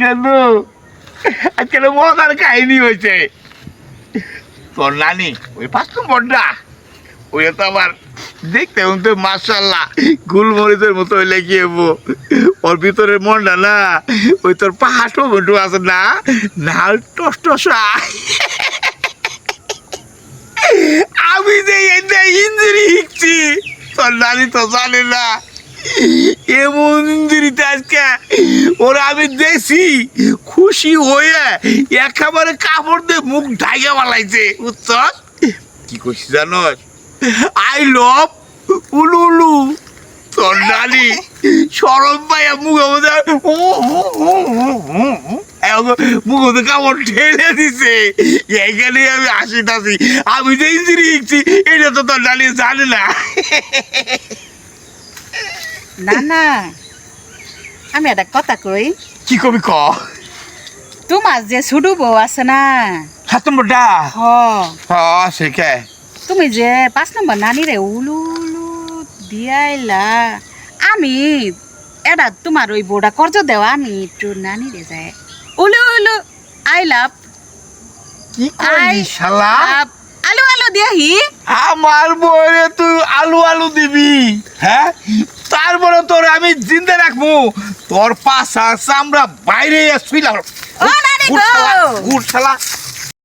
কেন আজকে মজার কাহিনী হয়েছে। তোর নানি ওই 5 নম্বরটা ওই তো আমার দেখতে তো মাশাআল্লাহ গুলমরিচের মতো হইলে কি হবো। ওর ভিতরের মনটা না ওই তোর পাহাড় টমেটো আছে না, নাল টস টসা। আমি যে ইঞ্জুরি শিখছি তোর নানি তো জানে না। এমন ইঞ্জুরিতে আজকে ওরা আমি দেখছি খুশি হয়ে একেবারে কাপড় দিয়ে মুখ ঢাইয়া বালাইছে। বুঝছ কি করছি জানোস? আই লভ উলু উলু। তোর নানি সরম পাইয়া মুখে মধ্যে মুখে কাপড় ঠেলে দিছে। এইখানে আমি হাসিতাছি। আমি যে ইঞ্জুরি শিখছি এটা তো তোর নানি জানে না। না না, আমি একটা কথা কই। কি কবি ক? তোমার যে ছোট বউ আছে না, 7 নম্বরটা হ শেখে তুমি যে 5 নম্বর নানিরে উলু উলু দিয়াইলা, আমি এটা তোমার ওই বউটা কর্জ দেওয়া, আমি একটু নানিরে যাই উলু উলু আই লাভ কি কইলি শালা? আলু আলু দিয়াহি। আমার বউরে তুই আলু আলু দিবি? হ্যাঁ, তারপরে তোর আমি জিন্দা রাখবো। তোর পাশা চামড়া বাইরে শুইলাম। ও নানি গো, গুড় শালা